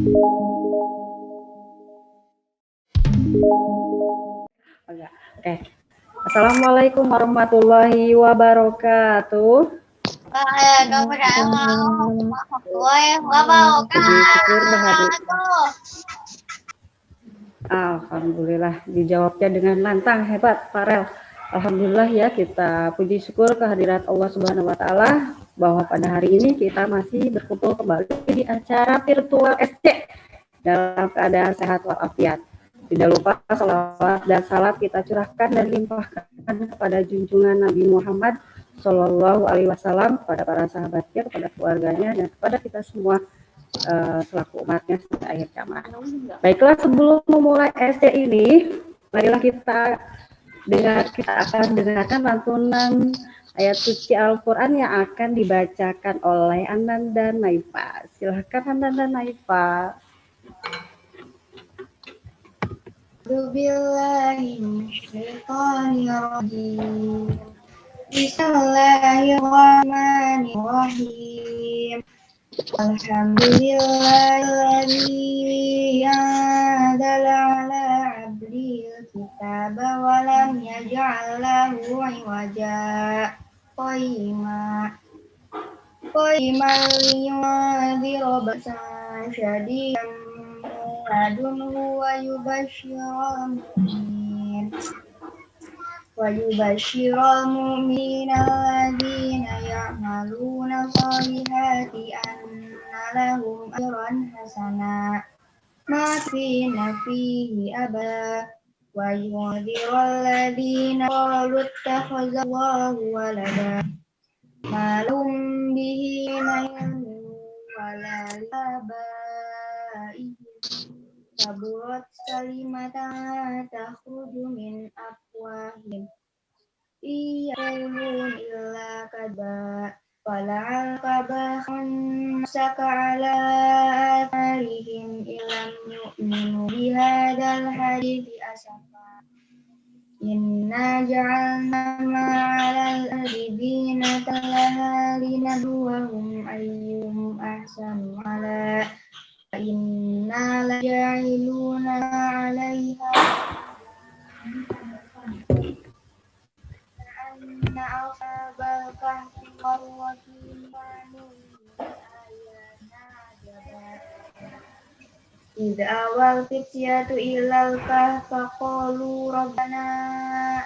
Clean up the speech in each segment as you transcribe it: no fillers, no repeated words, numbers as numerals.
Oke. Assalamualaikum warahmatullahi wabarakatuh. Waalaikumsalam warahmatullahi Puji syukur wabarakatuh. Alhamdulillah dijawabnya dengan lantang, hebat Farel. Alhamdulillah ya, kita puji syukur kehadirat Allah Subhanahu wa taala bahwa pada hari ini kita masih berkumpul kembali di acara virtual SC dalam keadaan sehat walafiat. Tidak lupa salawat dan salam kita curahkan dan limpahkan kepada junjungan Nabi Muhammad Shallallahu Alaihi Wasallam, kepada para sahabatnya, kepada keluarganya, dan kepada kita semua selaku umatnya sampai akhir zaman. Baiklah, sebelum memulai SC ini, marilah kita akan dengarkan lantunan ayat suci Al-Quran yang akan dibacakan oleh Ananda Naifa. Silahkan Ananda Naifa. Bismillahirrahmanirrahim. Alhamdulillahilladzi anzala ala abdil kitaba wa lam yaj'al lahu 'iwaja qayyiman liyunzira ba'san syadidan min ladunhu wa yubashshiral mu'minina alladzina ya'maluna shalihati anna lahum ajran hasana makina fihi abada wa yunziral ladzina qalu ittakhadallahu walada ma lahum bihi min wala liabaihim kaburat kalimatan takhruju min afwahihim yaqulun illa kadba fala'alqa bakhun saka ala atharihim illam yu'minu bihadal hadithi asafa inna ja'alna ma'alal ardi zinatan laha linabluwahum ayyuhum ahsanu amala inna laja'iluna 'alaiha anna ashabal kahfi warraqim kanu ayana ajaba idh awal fityatu ilal kahfa qalu rabbana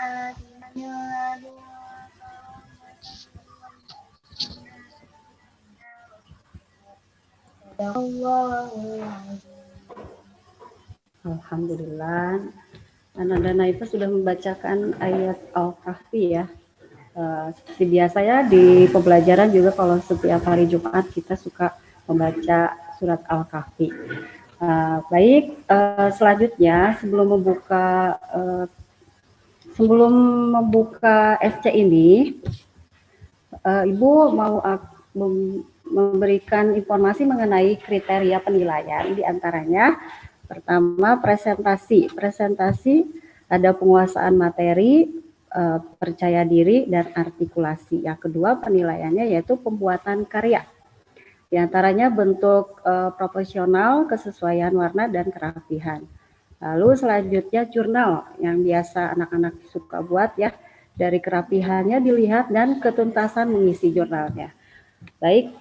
atina min ladunka Alhamdulillah, Ananda Naifa sudah membacakan ayat Al-Kahfi ya. Seperti biasa ya, di pembelajaran juga kalau setiap hari Jumat kita suka membaca surat Al-Kahfi. Baik, selanjutnya sebelum membuka SC ini, Ibu mau memberikan informasi mengenai kriteria penilaian, di antaranya pertama presentasi ada penguasaan materi, percaya diri, dan artikulasi. Yang kedua penilaiannya yaitu pembuatan karya, di antaranya bentuk proporsional, kesesuaian warna, dan kerapihan. Lalu selanjutnya jurnal yang biasa anak-anak suka buat ya, dari kerapihannya dilihat dan ketuntasan mengisi jurnalnya. Baik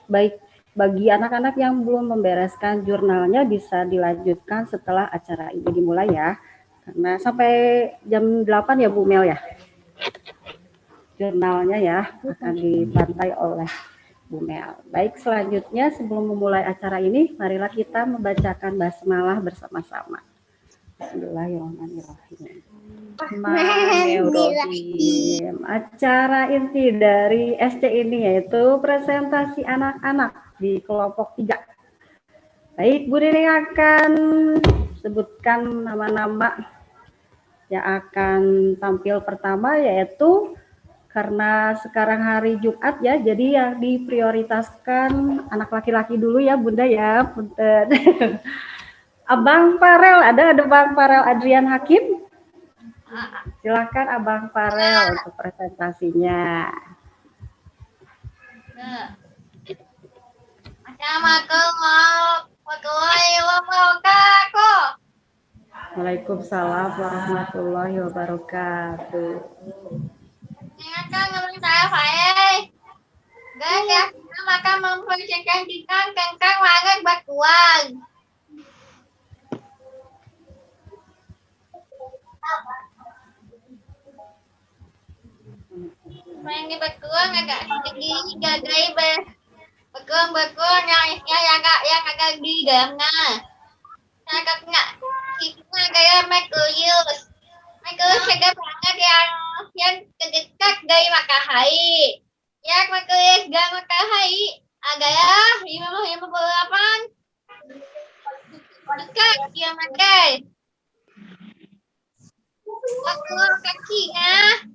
bagi anak-anak yang belum membereskan jurnalnya bisa dilanjutkan setelah acara ini dimulai ya. Karena sampai jam 8 ya Bu Mel ya. Jurnalnya ya akan dipantai oleh Bu Mel. Baik, selanjutnya sebelum memulai acara ini, marilah kita membacakan basmalah bersama-sama. Bismillahirrahmanirrahim. Acara inti dari SC ini yaitu presentasi anak-anak di kelompok 3. Baik, Bu Dini akan sebutkan nama-nama yang akan tampil pertama, yaitu karena sekarang hari Jumat ya, jadi yang diprioritaskan anak laki-laki dulu ya Bunda ya. Punten. Abang Farel, ada Bang Farel Adrian Hakim? Silakan Abang Farel untuk presentasinya. Assalamualaikum warahmatullahi wabarakatuh. Waalaikumsalam warahmatullahi wabarakatuh. Ingatkan ngomong saya phải. Gaya maka mempersiapkan kita kengkang wangan batuan. Main di batuan agak tinggi gagai batuan yang agak di dalamnya. Agak nggak kita gaya makuyus. Makuyus agak banget yang kedekat gaya makahai. Ya makuyus gak makahai. Agak ya 58. Dekat dia makai. Aku kaki ngah.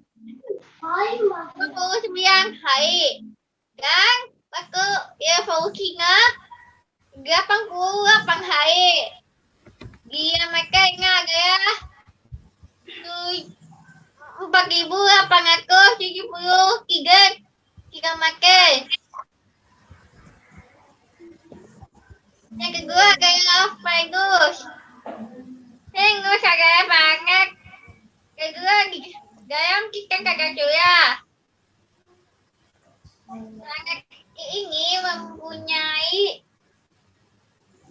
Aku 9 hari. Dan aku ya fauki ngah. Gapang hari. Dia makai ngah gaya. 4.000 apang aku 73 kita makai. Yang kedua gaya bagus. Yang gaya banget. Kedua gaya kita kagak ya. Sangat ini mempunyai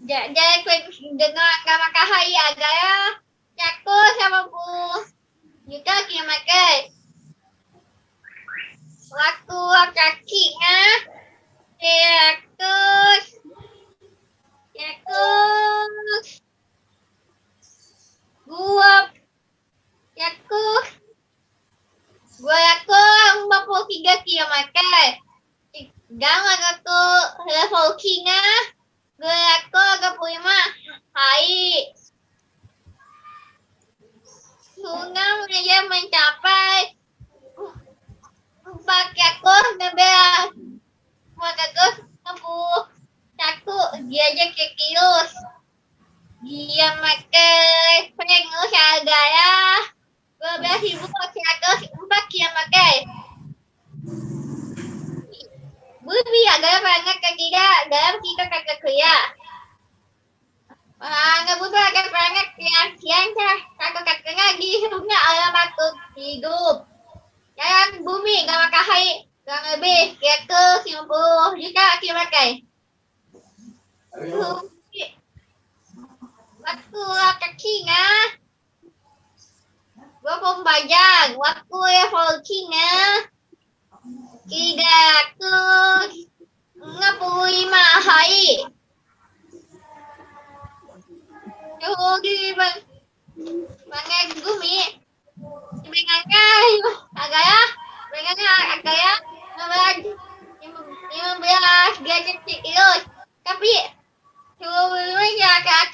jadi dengan gamma kahaya gaya caku sama bu juga kita makai. Waktu kakinya yakus gua yakus 43 kilo makai. Jangan aku level kinga gua yakus 25 hai. Sungai dia mencapai 4 yakus 16 yakus 61 dia aja ke kilos. Dia makai pengengus gaya 12.104 dia makai. Bumi agak banget ke tidak dalam kita kagak kuya. Nggak butuh agak banget yang kagak di hidupnya alam aku hidup. Yang bumi gak makai gak lebih ke 50 juga dia makai. Waktu kakinya 24 jam. Waktu evolusinya 365 hari. Suhu di mana bumi sebenarnya agak ya 15 derajat celcius. Tapi suhu bumi agak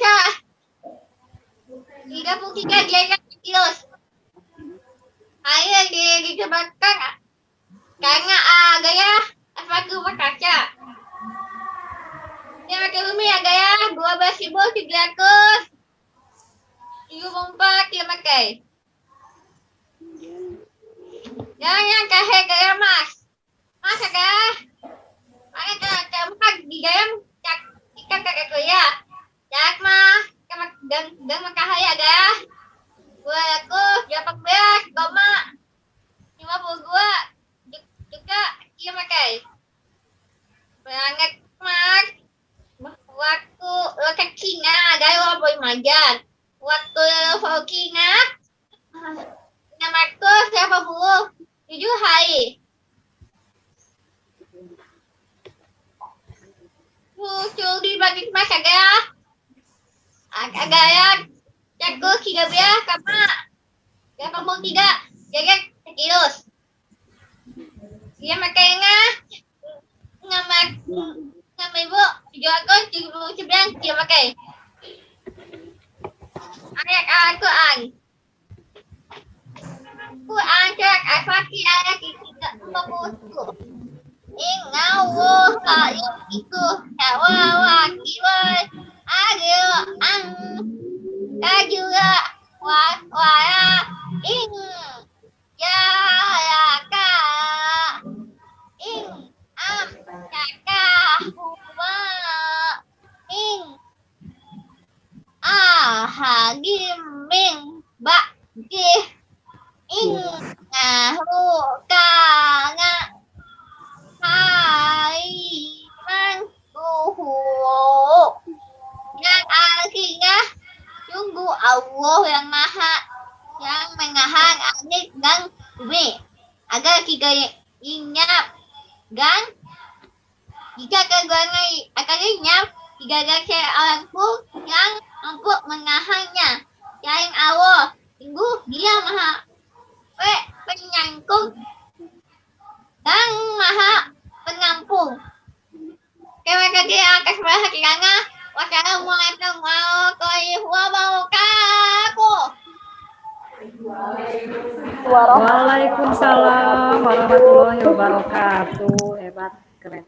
33 derajat celcius. Air disebabkan karena gaya efek rumah kaca. Yang pakai bumi gaya 12.374 dia pakai. Yang kahe gaya mas agak keempat di dalam ikan kakek ya. Jak mah dan makahaya gaya 218,52 juga dia pakai. Banget mas. Waktu kakinya ada 25 jam. Waktu kakinya namaku 87 hari. Muncul dibagi mas agak ya jago 13 sama 83 jaga kilos. Dia makainya ngamak ibu 719 dia pakai. Ayat Al-Quran. Quran surat Al-Fatih ayat 30. Innahu itu hawa kiwal adil an kajura wala in ya ka in am ka huwa in ahagim ming bak jih ing ngahu kanga hai mang tuhu yang artinya sungguh Allah yang mengahan langit dan bumi agar kita inyap dan jika keguangan akan inyap jika ada orang pun yang mampu mengahannya yang Allah sungguh dia maha penyangkut dan maha pengampun. Terima kasih atas perhatiannya. Wassalamualaikum warahmatullahi wabarakatuh. Waalaikumsalam warahmatullahi wabarakatuh. Hebat, keren.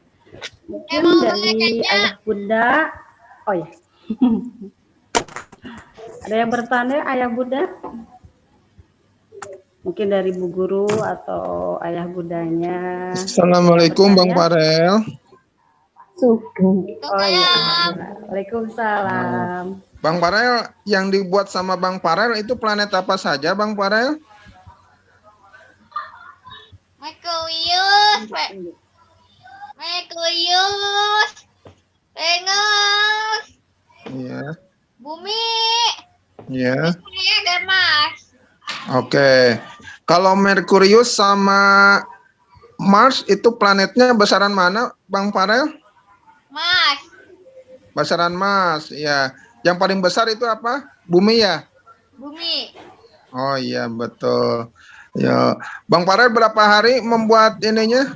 Mungkin dari ayah bunda. Oh ya. Ada yang bertanya ayah bunda? Mungkin dari Bu Guru atau ayah bundanya. Assalamualaikum Bang Farel. Oh iya. Waalaikumsalam. Bang Farel, yang dibuat sama Bang Farel itu planet apa saja Bang Farel? Merkurius, Venus, Iya. Bumi, Iya. dan Mars. Oke. Kalau Merkurius sama Mars itu planetnya besaran mana Bang Farel? Mars, Besaran Mars, ya. Yang paling besar itu apa? Bumi ya? Bumi. Oh iya betul. Ya, Bang Farel berapa hari membuat ininya?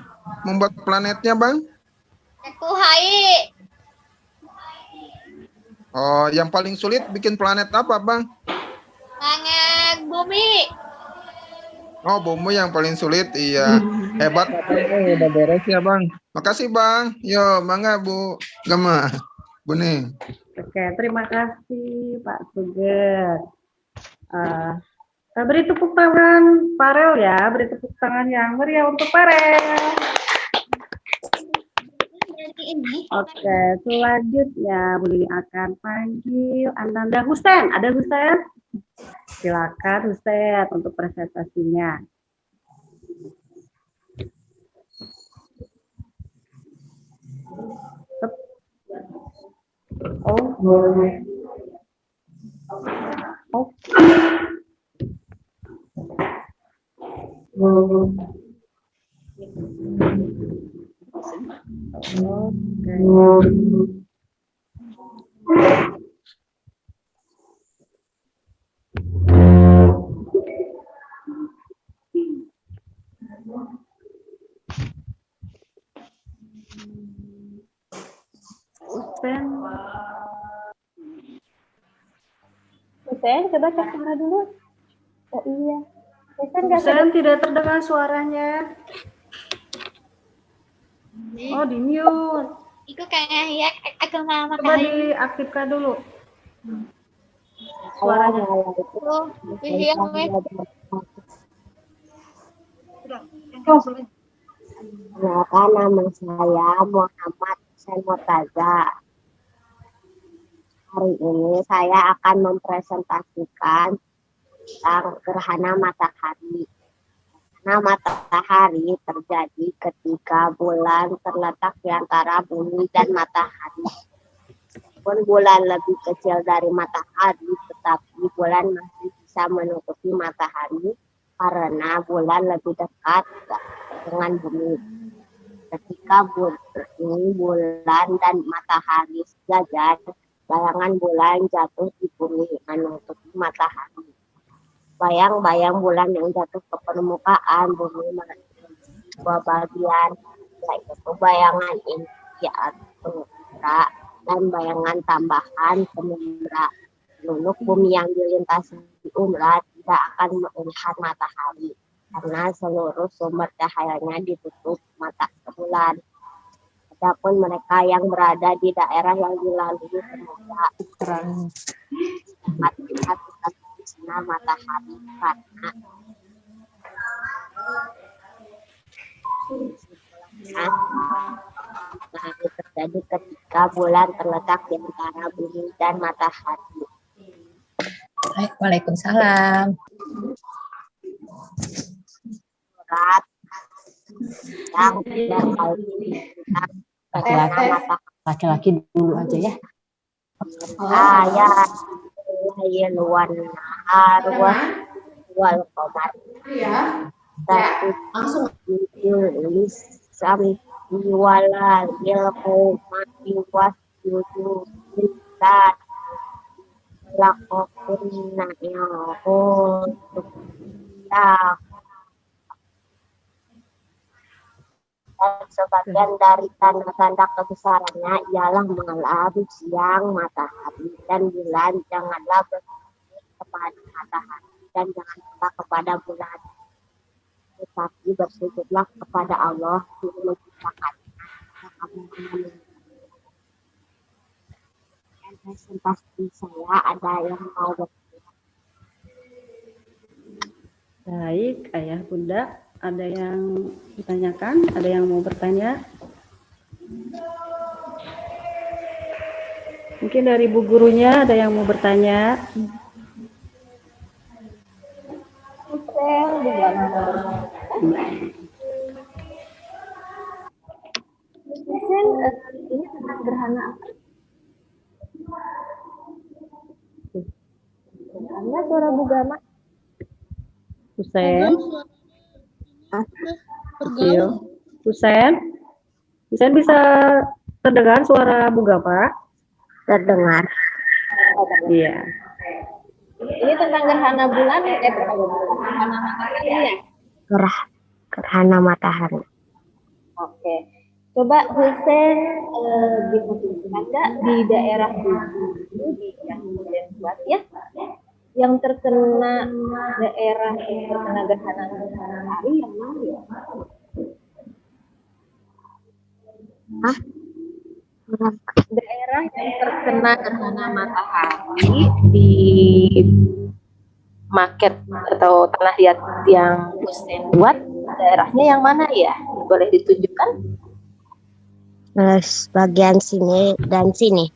Membuat planetnya, Bang? 1 hari. Oh, yang paling sulit bikin planet apa, Bang? Planet Bumi. Oh, bumi yang paling sulit, iya. Hebat, udah beres ya, Bang. Makasih, Bang. Yo, bangga, Bu Gema. Bu Ning. Oke, terima kasih Pak Sugeng. Beri tepuk tangan Farel ya, beri tepuk tangan yang meriah untuk Farel. Oke, selanjutnya Bu Lili akan panggil Ananda Husen. Ada Husen? Silakan Husen untuk presentasinya. Oh, boleh. Oh. Husen, coba cek suara dulu. Oh iya. Husen tidak terdengar suaranya. Oh, di mute. Itu kayaknya ya aku mama Coba kali. diaktifkan dulu suaranya. Oh, iya, Kenalkan nama saya Muhammad Husen Murtaza. Hari ini saya akan mempresentasikan tentang gerhana matahari. Gerhana matahari terjadi ketika bulan terletak di antara bumi dan matahari. Meskipun bulan lebih kecil dari matahari, tetapi bulan masih bisa menutupi matahari karena bulan lebih dekat dengan bumi. Ketika bulan dan matahari sejajar, bayangan bulan jatuh di bumi menutupi matahari. Bayang-bayang bulan yang jatuh ke permukaan bumi menutupi dua bagian, yaitu bayangan inti atau penumbra dan bayangan tambahan penumbra. Penduduk bumi yang dilintasi umbra tidak akan melihat matahari karena seluruh sumber cahayanya ditutup mata bulan. Adapun mereka yang berada di daerah yang dilalui penumbra dapat melihat sinar matahari karena matahari terjadi ketika bulan terletak di antara bumi dan matahari. Waalaikumsalam. Surat yang berkaitan Laki-laki, laki-laki dulu aja ya. ayat lail wan nahar wal qamar. Tapi tulis sami wala ilmu mati wasjudu lillahi lakokunna ya dan sebagian dari tanda-tanda kebesarannya ialah malam, siang, matahari, dan bulan. Janganlah bersujud kepada matahari dan janganlah kepada bulan, tetapi bersujudlah kepada Allah yang menciptakannya. Dan presentasi saya ada yang mau bertanya. Baik, Ayah Bunda, ada yang ditanyakan? Ada yang mau bertanya? Mungkin dari Bu gurunya ada yang mau bertanya? Ini tentang gerhana apa? Gerhana suara Bugama. Husen? Iya. Husen? Husen bisa terdengar suara Bu Gapa? Terdengar. Iya. Ini tentang gerhana bulan gerhana matahari ya? Gerhana matahari. Oke. Coba Husen diposisikan nggak di daerah itu di yang Husen buat ya? Yang terkena daerah yang terkena gerhana matahari yang mana ya? Hah? Daerah yang terkena gerhana matahari di market atau tanah liat yang Husen buat, daerahnya yang mana ya? Boleh ditunjukkan? Bagian sini dan sini.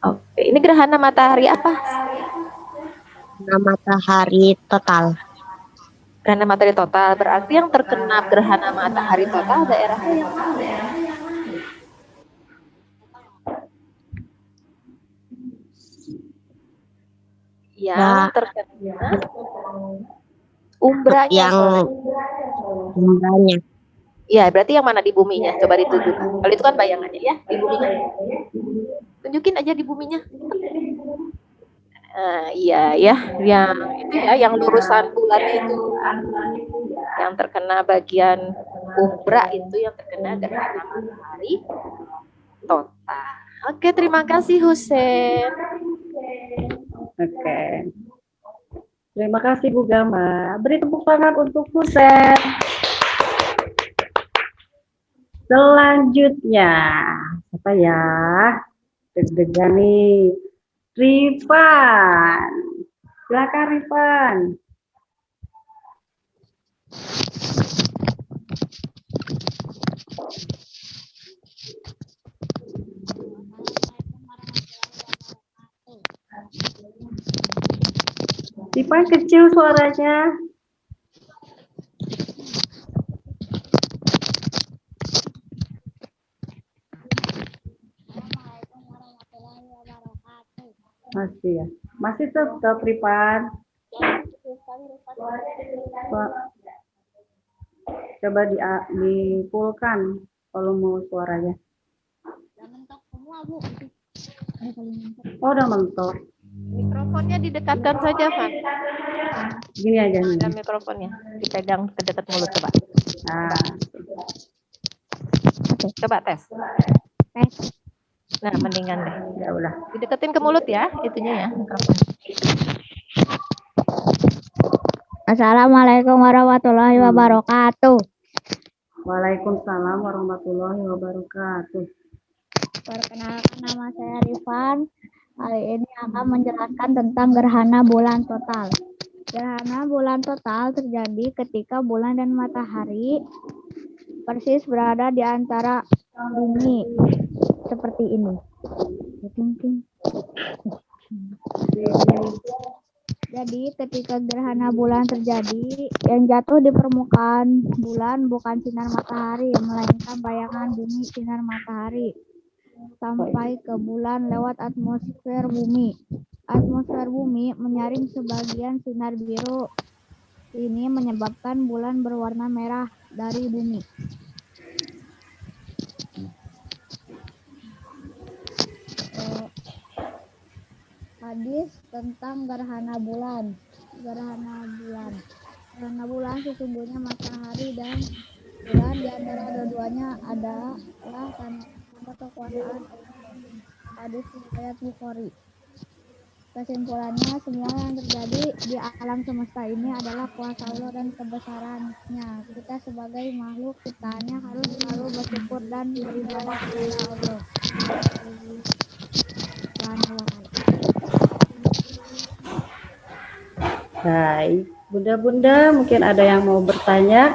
Oke, ini gerhana matahari apa? Gerhana matahari total. Gerhana matahari total, berarti yang terkena gerhana matahari total daerahnya yang mana? Yang terkena umbranya. Yang umbranya. Iya, berarti yang mana di buminya? Coba ditunjukkan. Kalau itu kan bayangannya ya, di buminya. Tunjukin aja di buminya. Iya ya, yang itu ya, yang lurusan bulan itu, yang terkena bagian umbra itu yang terkena gerhana matahari total. Oke, terima kasih Husen. Oke. Terima kasih Bu Gama. Beri tepuk tangan untuk Husen. Selanjutnya, apa ya? Deg-degan nih. Rifan. Silakan Rifan. Rifan kecil suaranya. Masih ya, masih tetap Rifan. Coba dipulkan volume suaranya. Oh, udah mentok. Mikrofonnya didekatkan saja, Van. Gini aja nih. Ada mikrofonnya, dipegang ke dekat mulut coba. Nah, Coba tes. Nah, mendingan deh. ya udah. Dideketin ke mulut ya, itunya ya, mikrofon. Assalamualaikum warahmatullahi wabarakatuh. Waalaikumsalam warahmatullahi wabarakatuh. Perkenalkan, nama saya Rifan. Kali ini akan menjelaskan tentang gerhana bulan total. Gerhana bulan total terjadi ketika bulan dan matahari persis berada di antara bumi, seperti ini. Jadi ketika gerhana bulan terjadi, yang jatuh di permukaan bulan bukan sinar matahari, melainkan bayangan bumi sinar matahari sampai ke bulan lewat atmosfer bumi. Atmosfer bumi menyaring sebagian sinar biru. Ini menyebabkan bulan berwarna merah dari bumi. Hadis tentang gerhana bulan. Gerhana bulan sesungguhnya matahari dan bulan di antara dua-duanya adalah tanda kekuasaan Allah. Hadis riwayat Bukhari. Kesimpulannya, semua yang terjadi di alam semesta ini adalah kuasa Allah dan kebesarannya. Kita sebagai makhluk ciptaannya harus selalu bersyukur dan beribadah kepada Allah Subhanahu wa Ta'ala. Baik, bunda-bunda mungkin ada yang mau bertanya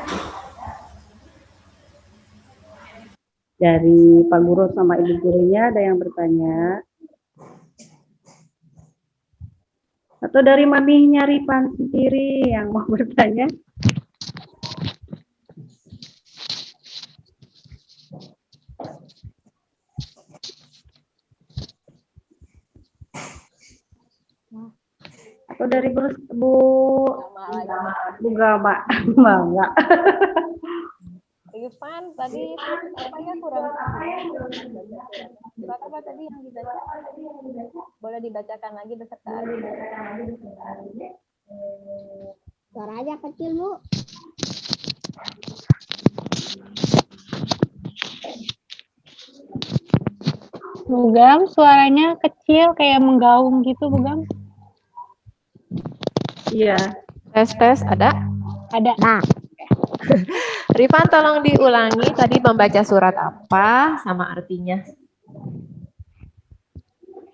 dari Pak Guru sama Ibu gurunya, ada yang bertanya atau dari maminya Rifan sendiri yang mau bertanya? Atau dari Bu Gama? Enggak. Rifan tadi apanya kurang surat apa tadi yang dibaca? Boleh dibacakan lagi beserta Suaranya kecil, Bu. Bugam, suaranya kecil kayak menggaung gitu, Bugam. Iya. tes ada? Ada. Nah, Rifan tolong diulangi tadi membaca surat apa sama artinya.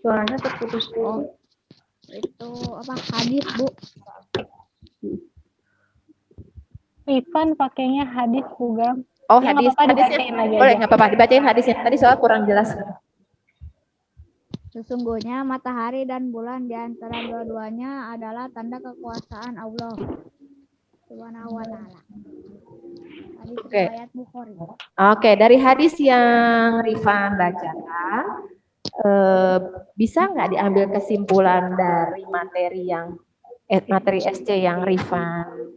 Suaranya terputus. itu apa hadis, Bu? Rifan pakainya hadis, Bugam. Oh, Ya, hadis, nggak apa-apa, hadisnya. dibacain lagi Boleh, aja. nggak apa-apa, dibacain hadisnya. Tadi soal kurang jelas. Sesungguhnya matahari dan bulan di antara dua-duanya adalah tanda kekuasaan Allah Subhanahu wa Ta'ala. Hadis Oke. riwayat Bukhari. Oke, dari hadis yang Rifan bacakan, bisa nggak diambil kesimpulan dari materi SC yang Rifan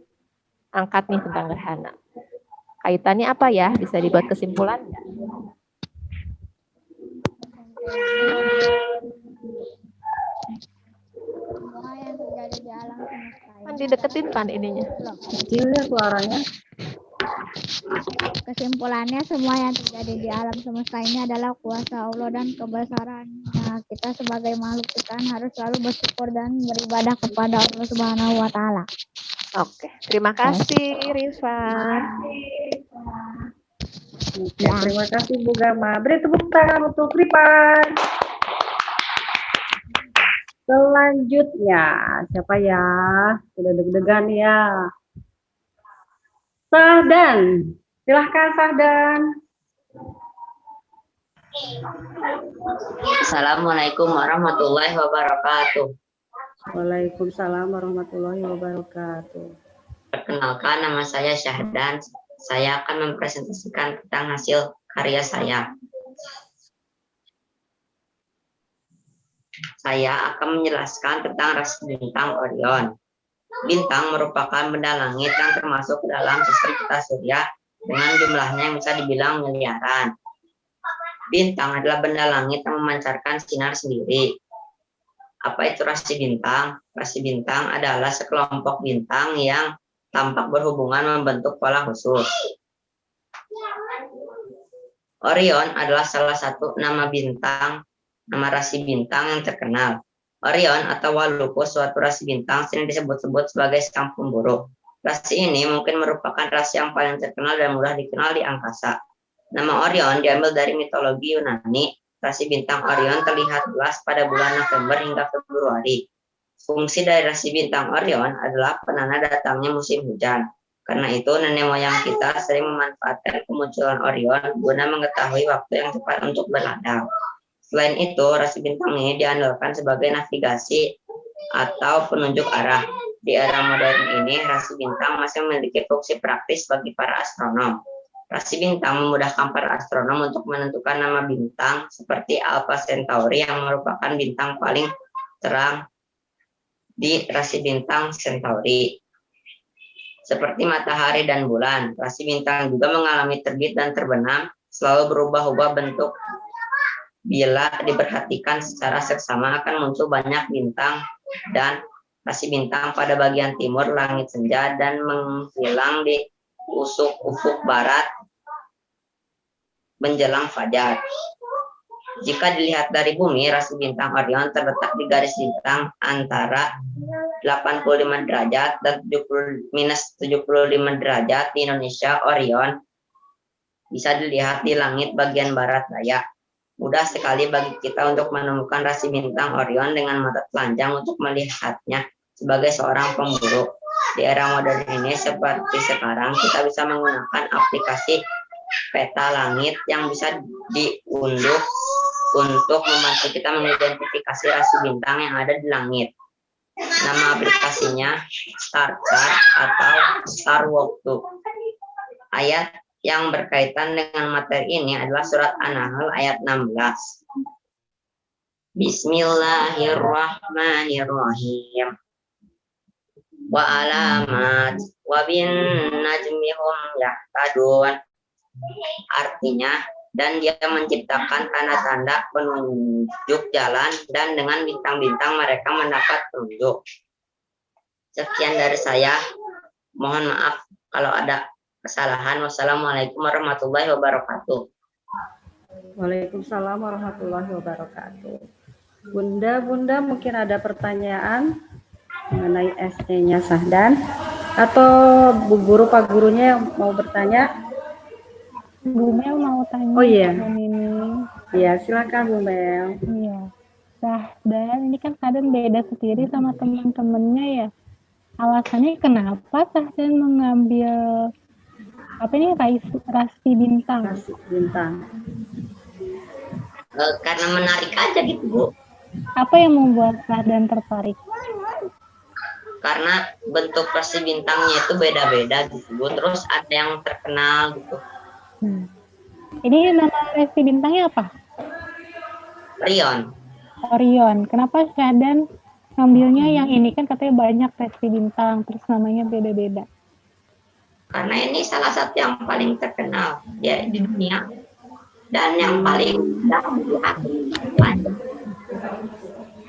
angkat nih tentang gerhana? Kaitannya apa ya? Bisa dibuat kesimpulan nggak? Semua yang terjadi di alam semesta Kan ini dideketin Pan ininya. Kecil ya suaranya. kesimpulannya semua yang terjadi di alam semesta ini adalah kuasa Allah dan kebesarannya. Kita sebagai makhluk ciptaan harus selalu bersyukur dan beribadah kepada Allah Subhanahu wa Ta'ala. Oke, terima kasih Rifan. Oke, terima kasih Bu Gama. Beri tepuk tangan untuk Rifan. Selanjutnya, siapa ya? Sudah deg-degan ya. Sahdan. Silahkan Sahdan. Assalamualaikum warahmatullahi wabarakatuh. Waalaikumsalam warahmatullahi wabarakatuh. Perkenalkan, nama saya Syahdan. Saya akan mempresentasikan tentang hasil karya saya. Saya akan menjelaskan tentang rasi bintang Orion. Bintang merupakan benda langit yang termasuk dalam sistem peta surya dengan jumlahnya yang bisa dibilang miliaran. Bintang adalah benda langit yang memancarkan sinar sendiri. Apa itu rasi bintang? Rasi bintang adalah sekelompok bintang yang tampak berhubungan membentuk pola khusus. Orion adalah salah satu nama rasi bintang yang terkenal. Orion atau Walukos, suatu rasi bintang sering disebut-sebut sebagai sang pemburu. Rasi ini mungkin merupakan rasi yang paling terkenal dan mudah dikenal di angkasa. Nama Orion diambil dari mitologi Yunani. Rasi bintang Orion terlihat jelas pada bulan November hingga Februari. Fungsi dari rasi bintang Orion adalah penanda datangnya musim hujan. Karena itu, nenek moyang kita sering memanfaatkan kemunculan Orion guna mengetahui waktu yang tepat untuk berladang. Selain itu, rasi bintang ini diandalkan sebagai navigasi atau penunjuk arah. Di era modern ini, rasi bintang masih memiliki fungsi praktis bagi para astronom. Rasi bintang memudahkan para astronom untuk menentukan nama bintang seperti Alpha Centauri yang merupakan bintang paling terang di rasi bintang Centauri. Seperti matahari dan bulan, rasi bintang juga mengalami terbit dan terbenam, selalu berubah-ubah bentuk. Bila diperhatikan secara seksama akan muncul banyak bintang dan rasi bintang pada bagian timur langit senja dan menghilang di ufuk barat menjelang fajar. Jika dilihat dari bumi, rasi bintang Orion terletak di garis bintang antara 85 derajat dan minus 75 derajat di Indonesia. Orion bisa dilihat di langit bagian barat daya. Mudah sekali bagi kita untuk menemukan rasi bintang Orion dengan mata telanjang untuk melihatnya sebagai seorang pemburu. Di era modern ini seperti sekarang, kita bisa menggunakan aplikasi peta langit yang bisa diunduh untuk membantu kita mengidentifikasi rasi bintang yang ada di langit. Nama aplikasinya StarChart atau Star Walk 2. Ayat yang berkaitan dengan materi ini adalah surat An-Nahl ayat 16. Bismillahirrahmanirrahim. Wa alamat wa bin najmi hum yahtadun. Artinya, dan dia menciptakan tanda-tanda penunjuk jalan dan dengan bintang-bintang mereka mendapat petunjuk. Sekian dari saya. Mohon maaf kalau ada kesalahan. Wassalamualaikum warahmatullahi wabarakatuh. Waalaikumsalam warahmatullahi wabarakatuh. Bunda mungkin ada pertanyaan mengenai SE-nya Sahdan atau Bu Guru Pak Gurunya yang mau bertanya? Bu Mel mau tanya. Oh iya. Ini. Iya, silakan Bu Mel. Iya. Sahdan ini kan Sahdan beda sendiri sama teman-temannya ya. Alasannya kenapa Sahdan mengambil apa ini rasi bintang? Rasi bintang. Karena menarik aja gitu, Bu. Apa yang membuat Sahdan tertarik? Karena bentuk rasi bintangnya itu beda-beda gitu, Bu. Terus ada yang terkenal gitu. Ini nama rasi bintangnya apa? Orion. Orion. Kenapa Sahdan ngambilnya yang ini? Kan katanya banyak rasi bintang, terus namanya beda-beda. Karena ini salah satu yang paling terkenal ya di dunia dan yang paling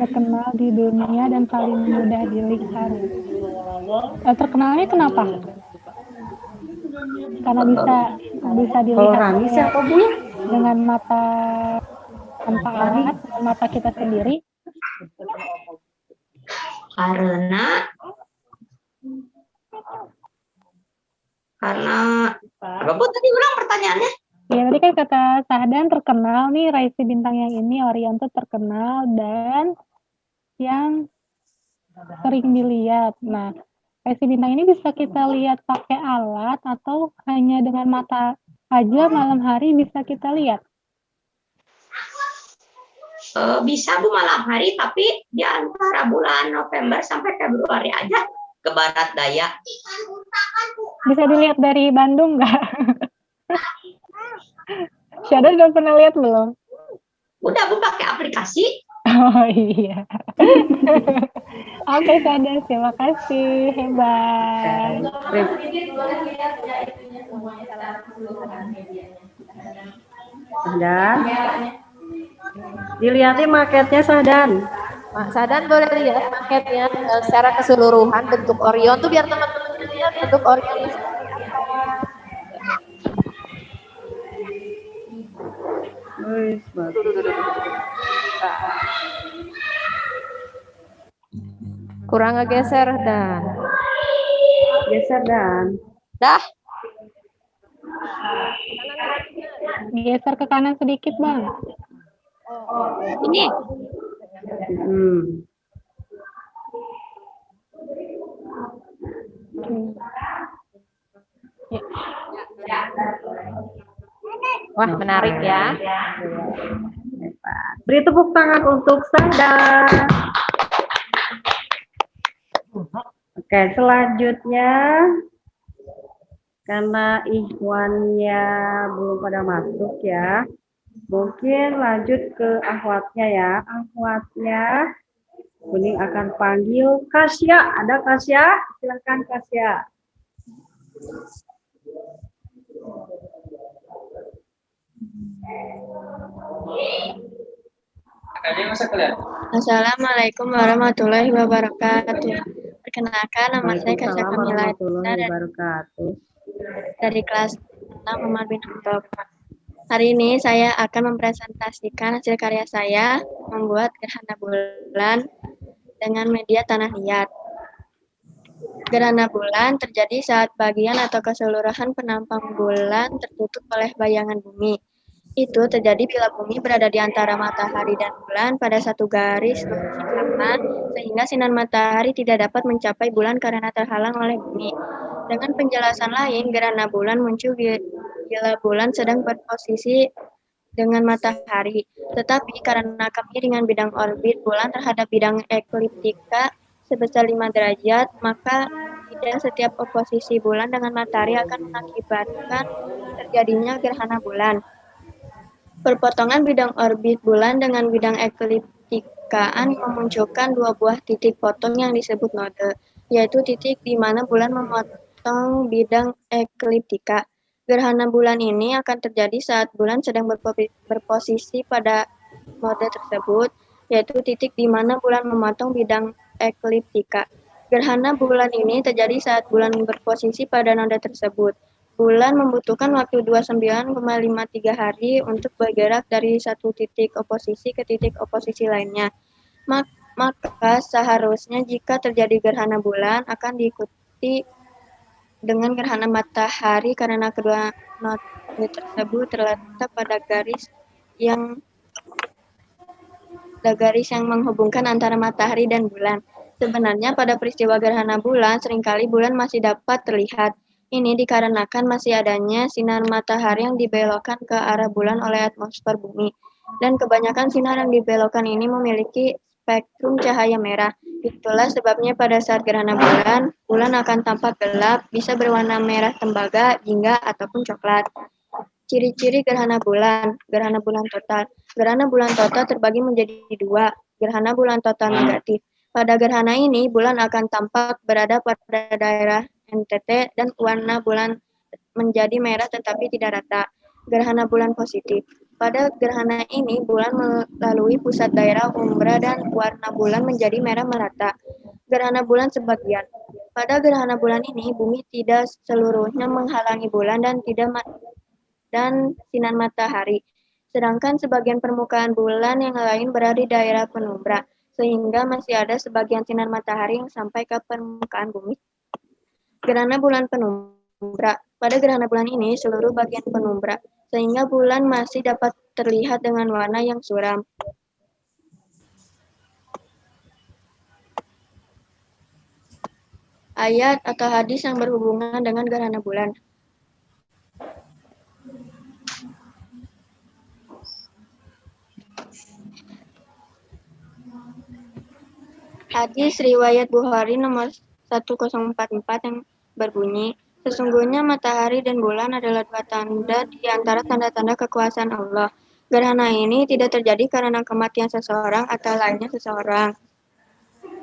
terkenal di dunia dan paling mudah dilihat. Terkenalnya kenapa? Karena bisa dilihat dengan mata tanpa alat, dengan mata kita sendiri. Karena apa Bu tadi ulang pertanyaannya? Ya tadi kan kata Sahdan terkenal nih rasi bintang yang ini Orion tuh terkenal dan yang sering dilihat. Nah, rasi bintang ini bisa kita lihat pakai alat atau hanya dengan mata aja malam hari bisa kita lihat? Bisa Bu malam hari, tapi di antara bulan November sampai Februari aja ke barat daya. Bisa dilihat dari Bandung nggak? Syahdan udah pernah lihat belum? Udah Bu pakai aplikasi. Oh iya. Oke Syahdan, terima kasih, hebat. Sahdan, dilihatin maketnya Sahdan. Sahdan boleh lihat maketnya secara keseluruhan bentuk Orion tuh biar teman-teman lihat bentuk Orion itu seperti apa. Kurang ngegeser Dan. Geser Dan. Dah. Geser ke kanan sedikit Bang. Ini. Wah menarik ya. Beri tepuk tangan untuk Sada. Oke, selanjutnya karena ikhwannya belum pada masuk ya, mungkin lanjut ke akhwatnya ya. Akhwatnya Kuning akan panggil Kasya. Ada Kasya? Silakan Kasya. Assalamualaikum warahmatullahi wabarakatuh. Perkenalkan, nama saya Kasya Waalaikumsalam Kamila warahmatullahi wabarakatuh. dari kelas 6 Muhammad bin Abdul. Hari ini saya akan mempresentasikan hasil karya saya membuat gerhana bulan dengan media tanah liat. Gerhana bulan terjadi saat bagian atau keseluruhan penampang bulan tertutup oleh bayangan bumi. Itu terjadi bila bumi berada di antara matahari dan bulan pada satu garis lurus yang sama, sehingga sinar matahari tidak dapat mencapai bulan karena terhalang oleh bumi. Dengan penjelasan lain, gerhana bulan muncul bila bulan sedang berposisi dengan matahari. Tetapi karena kemiringan bidang orbit bulan terhadap bidang ekliptika sebesar 5 derajat, maka tidak setiap oposisi bulan dengan matahari akan mengakibatkan terjadinya gerhana bulan. Perpotongan bidang orbit bulan dengan bidang ekliptikaan memunculkan dua buah titik potong yang disebut node, yaitu titik di mana bulan memotong bidang ekliptika. Gerhana bulan ini akan terjadi saat bulan sedang berposisi pada node tersebut, yaitu titik di mana bulan memotong bidang ekliptika. Gerhana bulan ini terjadi saat bulan berposisi pada node tersebut. Bulan membutuhkan waktu 29,53 hari untuk bergerak dari satu titik oposisi ke titik oposisi lainnya. Maka seharusnya jika terjadi gerhana bulan akan diikuti dengan gerhana matahari karena kedua node tersebut terletak pada garis yang menghubungkan antara matahari dan bulan. Sebenarnya pada peristiwa gerhana bulan seringkali bulan masih dapat terlihat. Ini dikarenakan masih adanya sinar matahari yang dibelokkan ke arah bulan oleh atmosfer bumi. Dan kebanyakan sinar yang dibelokkan ini memiliki spektrum cahaya merah. Itulah sebabnya pada saat gerhana bulan, bulan akan tampak gelap, bisa berwarna merah tembaga, jingga, ataupun coklat. Ciri-ciri gerhana bulan total. Gerhana bulan total terbagi menjadi dua, gerhana bulan total negatif. Pada gerhana ini, bulan akan tampak berada pada daerah NTT dan warna bulan menjadi merah tetapi tidak rata. Gerhana bulan positif. Pada gerhana ini, bulan melalui pusat daerah umbra dan warna bulan menjadi merah merata. Gerhana bulan sebagian. Pada gerhana bulan ini, bumi tidak seluruhnya menghalangi bulan dan sinar matahari. Sedangkan sebagian permukaan bulan yang lain berada di daerah penumbra, sehingga masih ada sebagian sinar matahari yang sampai ke permukaan bumi. Gerhana bulan penumbra. Pada gerhana bulan ini, seluruh bagian penumbra, sehingga bulan masih dapat terlihat dengan warna yang suram. Ayat atau hadis yang berhubungan dengan gerhana bulan. Hadis riwayat Bukhari nomor 1044 yang berbunyi, sesungguhnya matahari dan bulan adalah dua tanda di antara tanda-tanda kekuasaan Allah. Gerhana ini tidak terjadi karena kematian seseorang atau lainnya seseorang.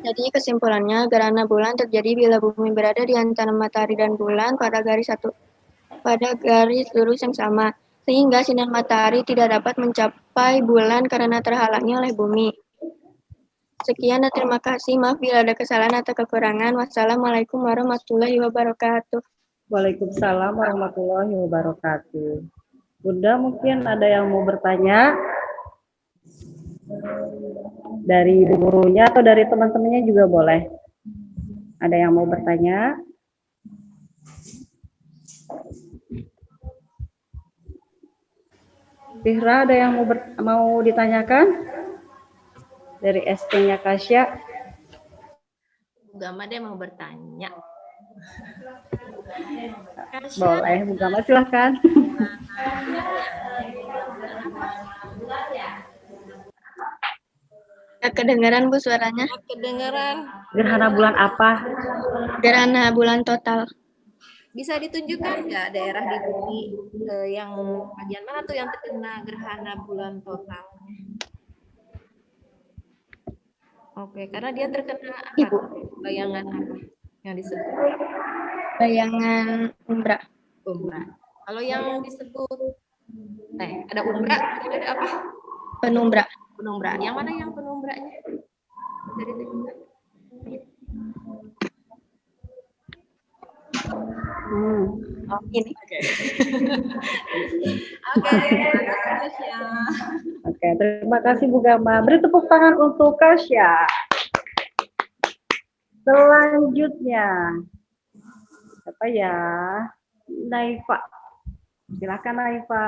Jadi kesimpulannya, gerhana bulan terjadi bila bumi berada di antara matahari dan bulan pada garis lurus yang sama, sehingga sinar matahari tidak dapat mencapai bulan karena terhalangi oleh bumi. Sekian dan terima kasih. Maaf bila ada kesalahan atau kekurangan. Wassalamualaikum warahmatullahi wabarakatuh. Waalaikumsalam warahmatullahi wabarakatuh. Bunda, mungkin ada yang mau bertanya dari gurunya atau dari teman-temannya juga boleh. Ada yang mau bertanya? Fihra, ada yang mau ditanyakan? Dari ST-nya Kasya. Bu Gama deh mau bertanya. Boleh, Bu Gama silahkan. Kedengaran Bu suaranya? Kedengaran. Gerhana bulan apa? Gerhana bulan total. Bisa ditunjukkan nggak daerah di bumi yang bagian mana tuh yang terkena gerhana bulan total? Oke, karena dia terkena apa? Bayangan apa yang disebut? Bayangan umbra. Umbra. Kalau yang disebut, ada umbra, ada apa? Penumbra. Penumbra. Yang mana yang penumbranya? Dari tunjukkan. Oh, ini. Oke. Oke, terima kasih Kasya. Oke, terima kasih Bu Gama. Beri tepuk tangan untuk Kasya. Selanjutnya, apa ya? Naifa. Silakan Naifa.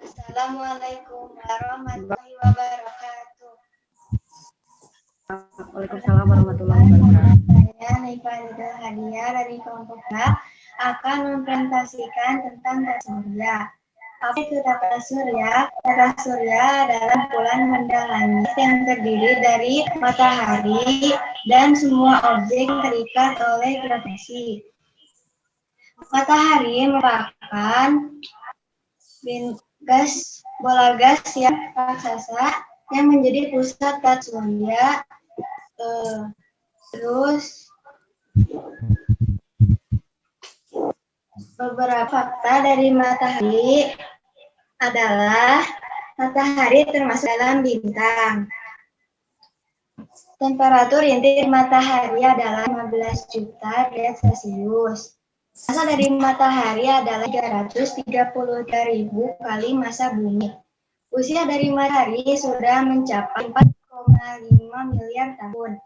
Assalamualaikum warahmatullahi wabarakatuh. Waalaikumsalam warahmatullahi wabarakatuh. Saya Naifa Nida Hadiah dari kelompok A akan mempresentasikan tentang tata surya. Apa itu tata surya? Tata surya adalah bulan benda langit yang terdiri dari matahari dan semua objek terikat oleh gravitasi. Matahari merupakan bola gas yang raksasa yang menjadi pusat tata surya. Terus beberapa fakta dari matahari adalah matahari termasuk dalam bintang. Temperatur inti matahari adalah 15 juta derajat Celcius. Massa dari matahari adalah 333.000 kali massa bumi. Usia dari matahari sudah mencapai 4,5 miliar tahun.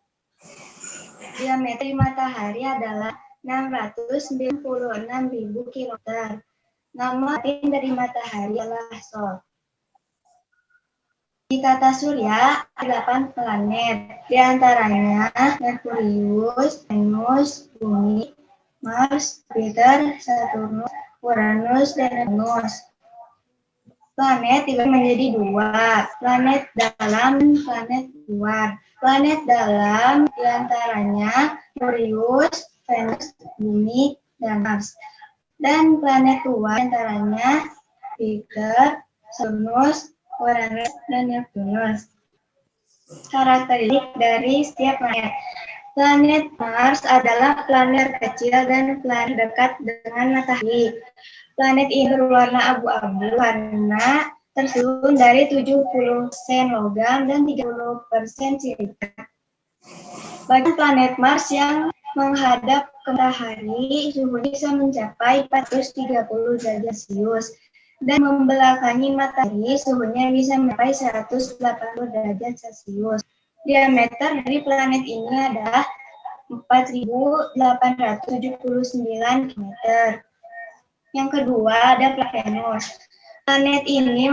Diameter matahari adalah 696.000 km. Nama latin dari matahari adalah Sol. Di tata surya ada 8 planet, di antaranya Merkurius, Venus, Bumi, Mars, Jupiter, Saturnus, Uranus, dan Neptunus. Planet dibagi menjadi 2, planet dalam, planet luar. Planet dalam diantaranya Merkurius, Venus, Bumi, dan Mars. Dan planet luar diantaranya Jupiter, Saturnus, Uranus, dan Neptunus. Karakteristik dari setiap planet. Planet Mars adalah planet kecil dan planet dekat dengan matahari. Planet ini berwarna abu-abu karena tersusun dari 70% logam dan 30% silika. Bagi planet Mars yang menghadap ke matahari, suhunya bisa mencapai 430 derajat Celcius. Dan membelakangi matahari, suhunya bisa mencapai 180 derajat Celcius. Diameter dari planet ini adalah 4.879 km. Yang kedua ada planet Venus. Planet ini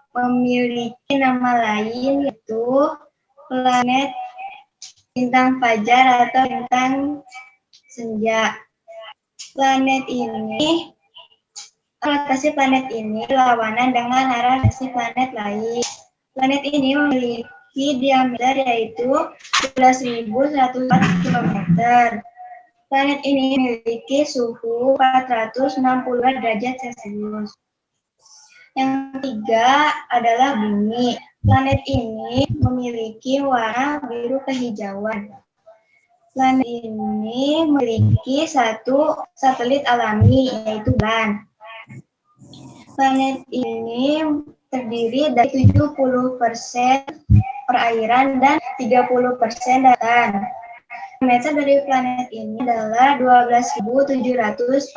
memiliki nama lain yaitu planet bintang fajar atau bintang senja. Rotasi planet ini berlawanan dengan arah rotasi planet lain. Planet ini memiliki diameter yaitu 11.104 km. Planet ini memiliki suhu 460 derajat Celcius. Yang ketiga adalah Bumi. Planet ini memiliki warna biru kehijauan. Planet ini memiliki satu satelit alami yaitu bulan. Planet ini terdiri dari 70% perairan dan 30% daratan. Diameter dari planet ini adalah 12.742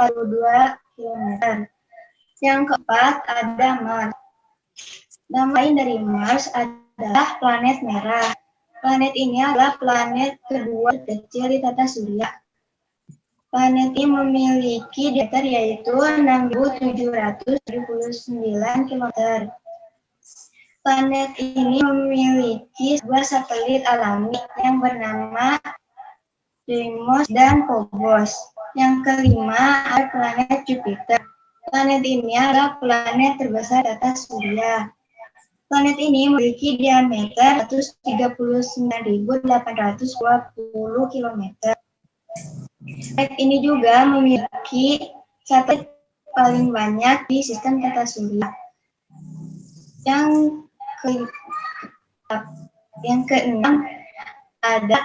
km. Yang keempat ada Mars. Nama lain dari Mars adalah planet merah. Planet ini adalah planet kedua kecil di tata surya. Planet ini memiliki diameter yaitu 6.779 km. Planet ini memiliki sebuah satelit alami yang bernama Deimos dan Phobos. Yang kelima ada planet Jupiter. Planet ini adalah planet terbesar di tata surya. Planet ini memiliki diameter 139.820 km. Planet ini juga memiliki satelit paling banyak di sistem tata surya. Yang keenam ada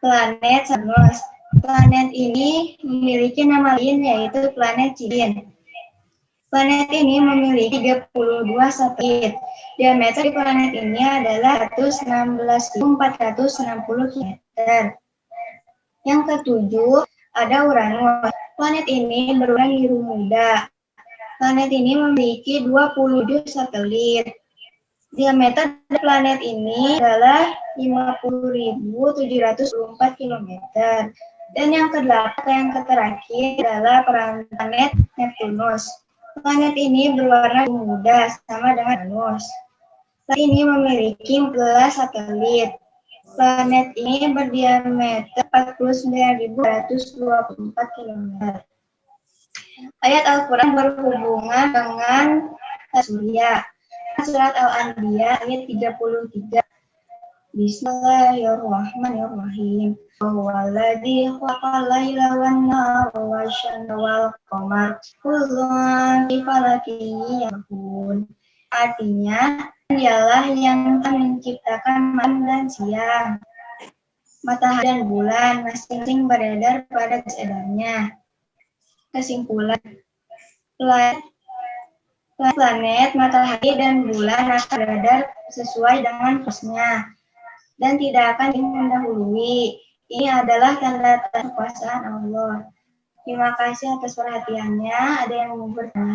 planet Saturnus. Planet ini memiliki nama lain yaitu planet Cirin. Planet ini memiliki 32 satelit. Diameter di planet ini adalah 116.460 km. Yang ketujuh, ada Uranus. Planet ini berwarna biru muda. Planet ini memiliki 27 satelit. Diameter planet ini adalah 50.724 km. Dan yang terakhir adalah planet Neptunus. Planet ini berwarna muda sama dengan Venus. Planet ini memiliki 14 satelit. Planet ini berdiameter 49.224 km. Ayat Al-Quran berhubungan dengan surya. Surat Al-Anbiya ayat 33. Bismillahirrahmanirrahim. Walladzi khalaqal laila wan nahara wasyamsa wal qamar kullun fi falakin yasbahun. Artinya, dialah yang menciptakan malam dan siang. Matahari dan bulan masing-masing beredar pada edarnya. Kesimpulan, planet, matahari, dan bulan akan beredar sesuai dengan kursnya dan tidak akan mendahului. Ini adalah tanda kekuasaan Allah. Terima kasih atas perhatiannya. Ada yang mau bertanya?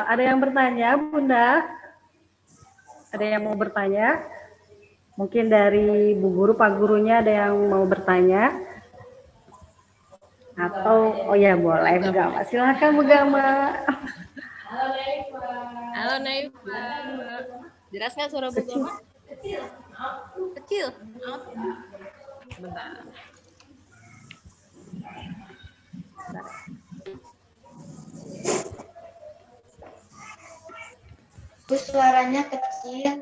Ada yang bertanya, Bunda? Ada yang mau bertanya? Mungkin dari Bu Guru, Pak Gurunya ada yang mau bertanya? Atau, oh ya boleh, Bu Gama. Silakan Bu Gama. Halo Naifa. Jelas nggak suara Bu Gama? Kecil. Bentar. Suaranya kecil.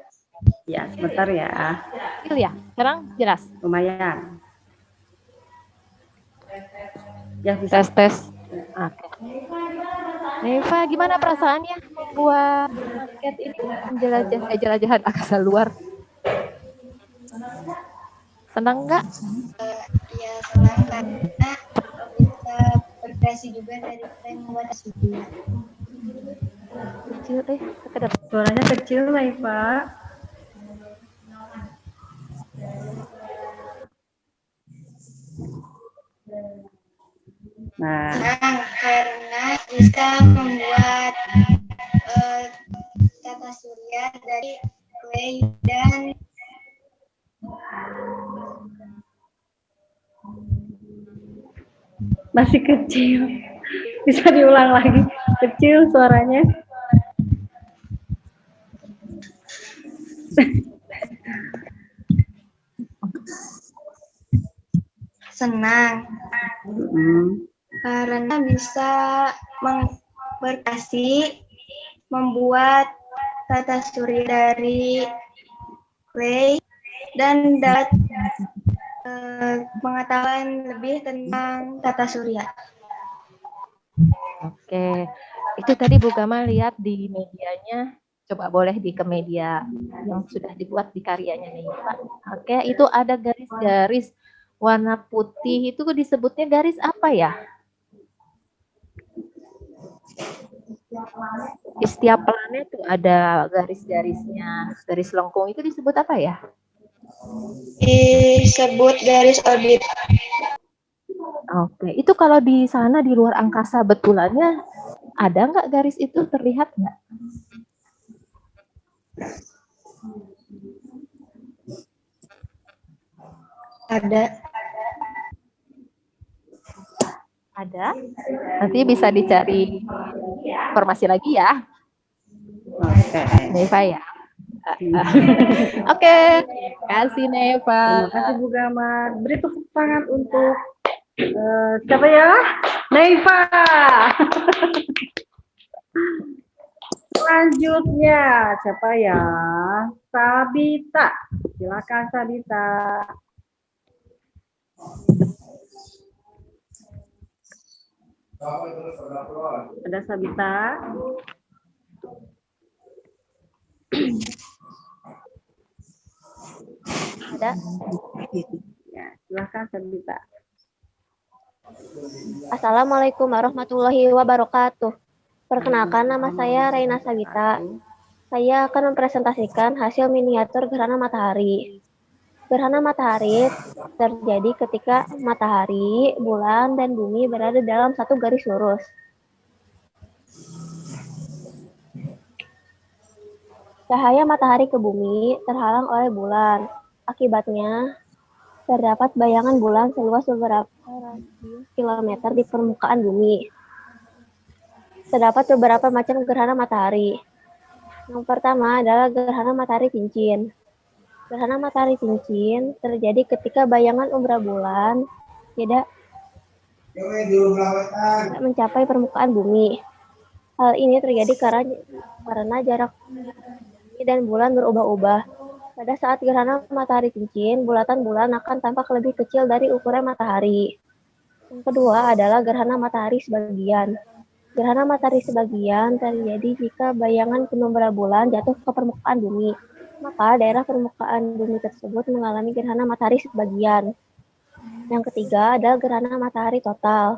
Ya, sebentar ya. Kecil ya? Sekarang jelas? Lumayan. Ya, bisa. Tes. Oke. Neva, gimana perasaannya membuat raket ini jelajahan angkasa luar? Senang nggak? Ya, senang karena bisa berkreasi juga dari membuat surya. Kecil deh. Suaranya kecil, Naifa. Nah, karena bisa membuat tata surya dari clay dan masih kecil. Bisa diulang lagi. Kecil suaranya. senang karena bisa berkreasi membuat tata surya dari clay dan dapat pengetahuan lebih tentang tata surya. Oke, itu tadi Bu Gama lihat di medianya. Coba boleh ke media yang sudah dibuat di karyanya nih Pak. Oke, itu ada garis-garis warna putih, itu disebutnya garis apa ya? Di setiap planet tuh ada garis-garisnya, garis lengkung itu disebut apa ya? Disebut garis orbit. Oke, itu kalau di sana di luar angkasa betulannya ada nggak garis itu, terlihat nggak? Ada. Ada? Nanti bisa dicari informasi lagi ya. Oke. Neva ya. Oke, kasih Neva. Terima kasih Bu Gama. Beri tepuk tangan untuk siapa ya? Neva. Selanjutnya siapa ya? Sabita. Silakan Sabita. Ada Sabita? Ada. Ya, silakan Sabita. Assalamualaikum warahmatullahi wabarakatuh. Perkenalkan, nama saya Reina Sabita. Saya akan mempresentasikan hasil miniatur gerhana matahari. Gerhana matahari terjadi ketika matahari, bulan, dan bumi berada dalam satu garis lurus. Cahaya matahari ke bumi terhalang oleh bulan. Akibatnya, terdapat bayangan bulan seluas beberapa ratus kilometer di permukaan bumi. Terdapat beberapa macam gerhana matahari. Yang pertama adalah gerhana matahari cincin. Gerhana matahari cincin terjadi ketika bayangan umbra bulan tidak mencapai permukaan bumi. Hal ini terjadi karena jarak bumi dan bulan berubah-ubah. Pada saat gerhana matahari cincin, bulatan bulan akan tampak lebih kecil dari ukuran matahari. Yang kedua adalah gerhana matahari sebagian. Gerhana matahari sebagian terjadi jika bayangan penumbra bulan jatuh ke permukaan bumi. Maka daerah permukaan bumi tersebut mengalami gerhana matahari sebagian. Yang ketiga adalah gerhana matahari total.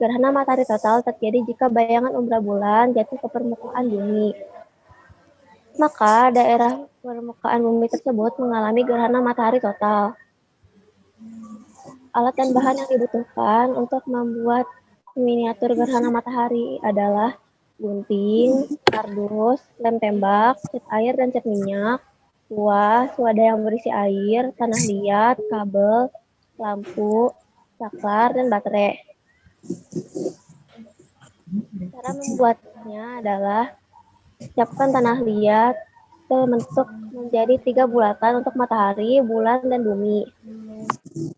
Gerhana matahari total terjadi jika bayangan umbra bulan jatuh ke permukaan bumi. Maka daerah permukaan bumi tersebut mengalami gerhana matahari total. Alat dan bahan yang dibutuhkan untuk membuat miniatur gerhana matahari adalah gunting, kardus, lem tembak, cat air dan cat minyak, kuas, wadah yang berisi air, tanah liat, kabel, lampu, saklar, dan baterai. Cara membuatnya adalah siapkan tanah liat berbentuk menjadi 3 bulatan untuk matahari, bulan, dan bumi.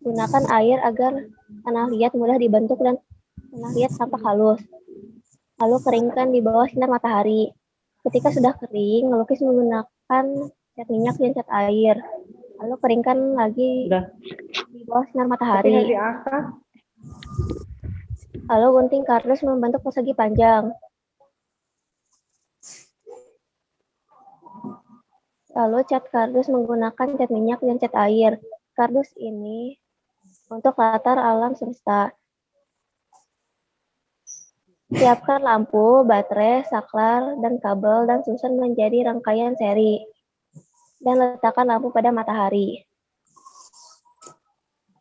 Gunakan air agar tanah liat mudah dibentuk dan tanah liat tampak halus. Lalu keringkan di bawah sinar matahari. Ketika sudah kering, melukis menggunakan cat minyak dan cat air. Lalu keringkan lagi di bawah sinar matahari. Lalu gunting kardus membentuk persegi panjang. Lalu cat kardus menggunakan cat minyak dan cat air. Kardus ini untuk latar alam semesta. Siapkan lampu, baterai, saklar, dan kabel, dan susun menjadi rangkaian seri. Dan letakkan lampu pada matahari.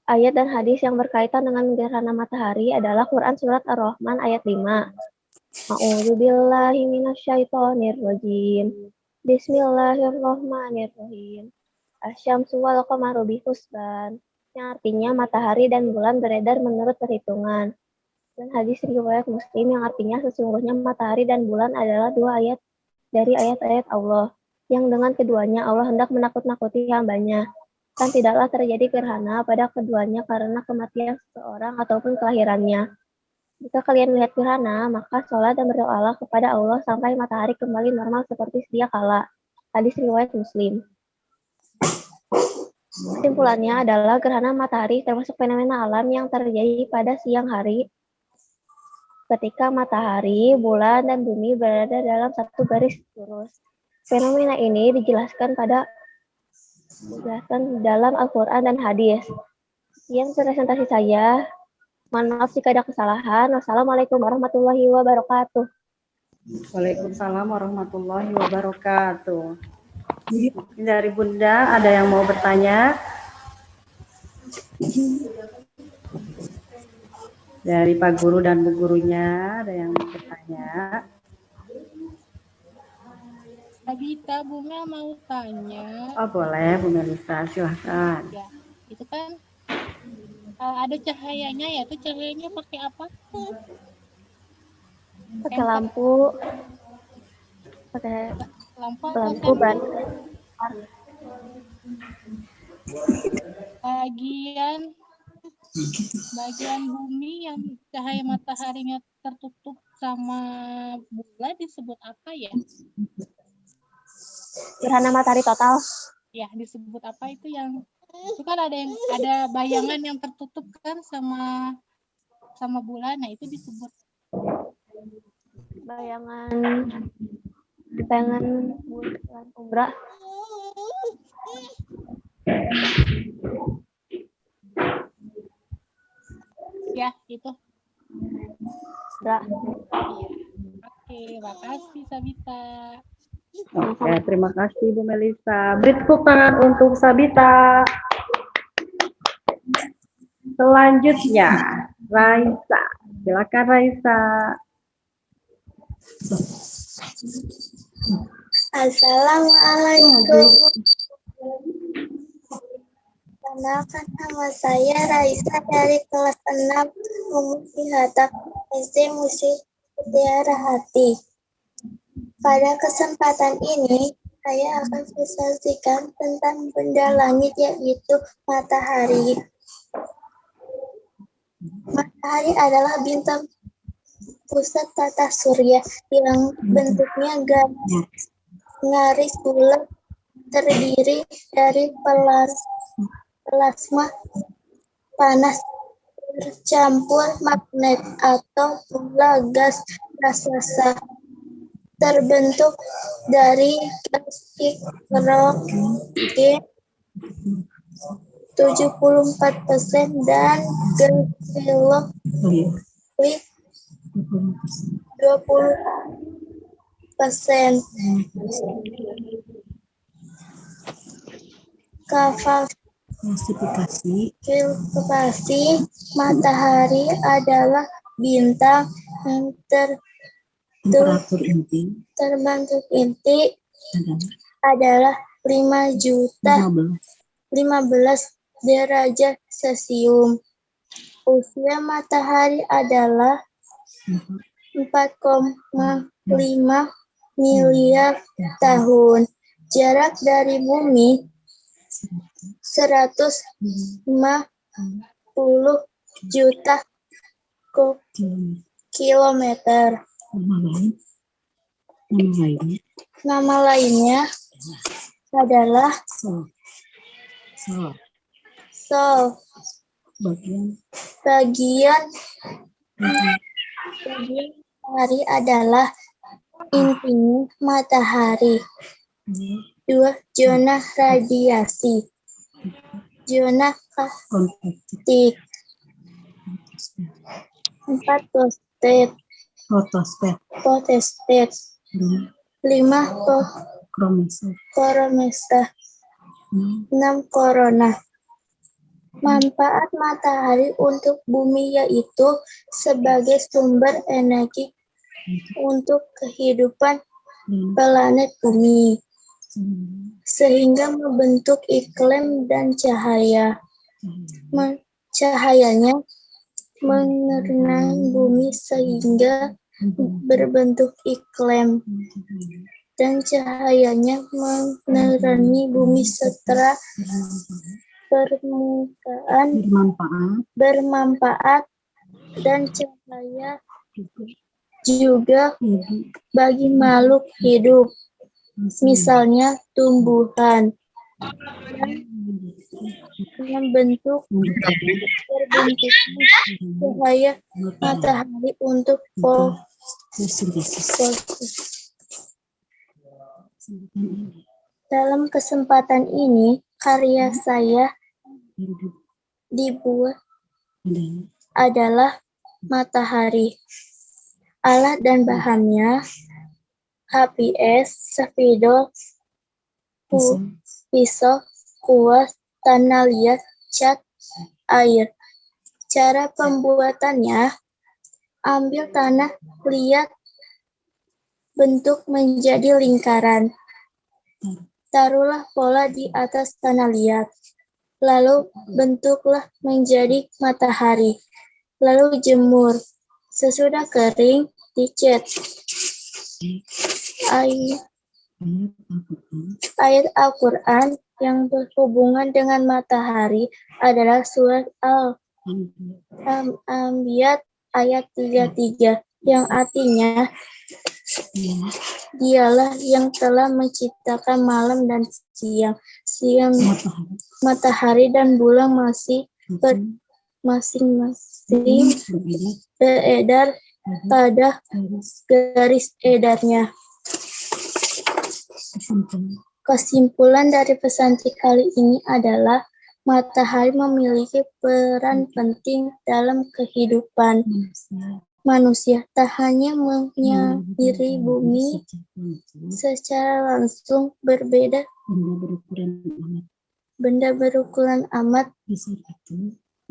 Ayat dan hadis yang berkaitan dengan gerhana matahari adalah Quran Surat Ar-Rahman ayat 5. A'udzubillahi minasyaitonirrajim. Bismillahirrahmanirrahim. Asyamsu wal qamaru bihusban. Yang artinya matahari dan bulan beredar menurut perhitungan. Dan hadis riwayat Muslim yang artinya sesungguhnya matahari dan bulan adalah 2 ayat dari ayat-ayat Allah, yang dengan keduanya Allah hendak menakut-nakuti hambanya. Dan tidaklah terjadi gerhana pada keduanya karena kematian seseorang ataupun kelahirannya. Jika kalian melihat gerhana, maka sholat dan berdoalah kepada Allah sampai matahari kembali normal seperti sedia kala. Hadis riwayat Muslim. Kesimpulannya adalah gerhana matahari termasuk fenomena alam yang terjadi pada siang hari ketika matahari, bulan, dan bumi berada dalam satu garis lurus. Fenomena ini dijelaskan dalam Al-Quran dan hadis. Sekian presentasi saya. Mohon maaf jika ada kesalahan. Wassalamualaikum warahmatullahi wabarakatuh. Waalaikumsalam warahmatullahi wabarakatuh. Mungkin dari Bunda ada yang mau bertanya? Dari Pak Guru dan Bu Gurunya ada yang mau bertanya? Sabita, Bunga mau tanya. Oh boleh Bu Melisa, silahkan. Ya, itu kan ada cahayanya ya, itu cahayanya pakai apa? Pakai lampu. Pakai Lampu atau lampu senter? Bagian bumi yang cahaya mataharinya tertutup sama bulan disebut apa ya? Gerhana matahari total. Ya, disebut apa itu yang itu kan ada bayangan yang tertutup kan sama bulan. Nah, itu disebut bayangan bulan umbra. Ya, itu. Umbra. Oke, makasih Sabita. Oke, terima kasih Bu Melisa. Beri tepuk tangan untuk Sabita. Selanjutnya, Raisa. Silakan Raisa. Assalamualaikum. Kenalkan nama saya Raisa dari kelas 6 Umusihatak SD Musik Mutiara Hati. Pada kesempatan ini, saya akan menjelaskan tentang benda langit yaitu matahari. Matahari adalah bintang pusat tata surya yang bentuknya garis bulat terdiri dari plasma panas bercampur magnet atau bola gas raksasa terbentuk dari gas hidrogen 74% dan gas helium 20%. Klasifikasi matahari adalah bintang yang terbentuk inti adalah 15 derajat Celcius. Usia matahari adalah 4,5 miliar tahun. Jarak dari bumi 150 juta kilometer. Nama lainnya adalah Sol. Bagian matahari adalah intinya matahari. 2. Zona radiasi. Zona konvektif. 4. Fotosfer. 5. Koromesa. 6. Korona. Manfaat matahari untuk bumi yaitu sebagai sumber energi untuk kehidupan planet bumi, sehingga membentuk iklim dan cahayanya mengenai bumi sehingga berbentuk iklim, dan cahayanya menerangi bumi setelah permukaan bermanfaat, dan cahaya juga bagi makhluk hidup, misalnya tumbuhan, membentuk cahaya matahari untuk fotosintesis. Dalam kesempatan ini, karya saya dibuat adalah matahari. Alat dan bahannya HPS, spidol, pisau, kuas, tanah liat, cat, air. Cara pembuatannya, ambil tanah liat, bentuk menjadi lingkaran. Taruhlah pola di atas tanah liat. lalu bentuklah menjadi matahari, lalu jemur. Sesudah kering, dicat. Ayat Al-Quran yang berhubungan dengan matahari adalah surat Al-Anbiya ayat 33 yang artinya Dialah yang telah menciptakan malam dan siang, matahari dan bulan masing-masing beredar pada garis edarnya. Kesimpulan dari pesantren kali ini adalah matahari memiliki peran penting dalam kehidupan manusia, tak hanya menyadari bumi secara langsung berbeda. Benda berukuran amat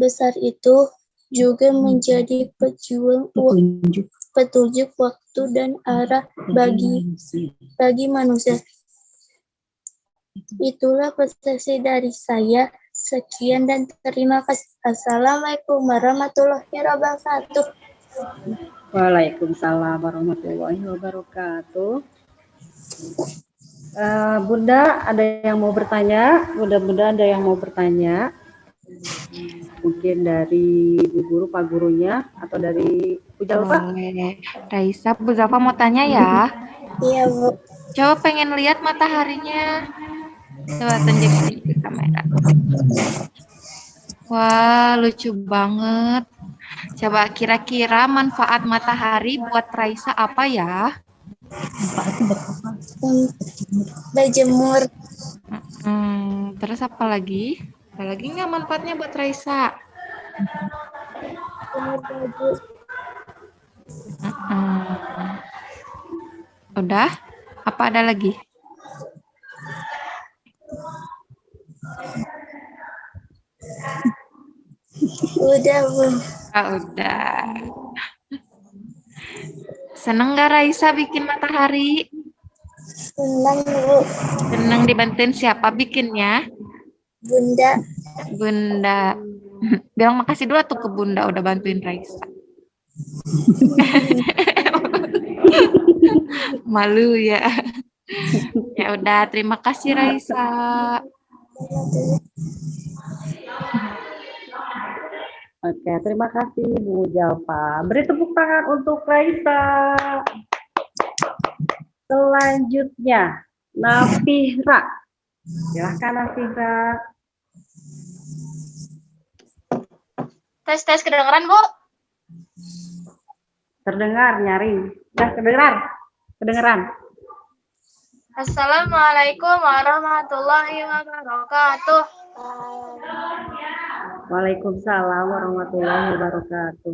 besar itu juga menjadi petunjuk waktu dan arah bagi manusia. Itulah pesan dari saya. Sekian dan terima kasih. Assalamualaikum warahmatullahi wabarakatuh. Waalaikumsalam warahmatullahi wabarakatuh. Bunda, ada yang mau bertanya? Bunda ada yang mau bertanya? Mungkin dari Bu Guru, Pak Gurunya, atau dari Bu Jalfa? Raisa, Bu Zalfa mau tanya ya? Iya, Bu. Coba pengen lihat mataharinya. Coba tunjuk ke kamera. Wah, lucu banget. Coba kira-kira manfaat matahari buat Raisa apa ya? Berjemur. Terus apa lagi? Ada lagi nggak manfaatnya buat Raisa? Udah? Apa ada lagi? Udah, Bu. Udah. Seneng nggak Raisa bikin matahari? Senang, Bu. Seneng dibantuin siapa bikinnya? Bunda. Bunda. Bilang makasih dulu tuh ke Bunda udah bantuin Raisa. Malu ya. Ya udah, terima kasih Raisa. Oke, terima kasih Bu Jalfa. Beri tepuk tangan untuk Raisa. Selanjutnya, Nafihra. Silahkan Nafihra. Tes kedengeran, Bu? Terdengar, nyaring. Kedengeran. Assalamualaikum warahmatullahi wabarakatuh. Waalaikumsalam warahmatullahi wabarakatuh.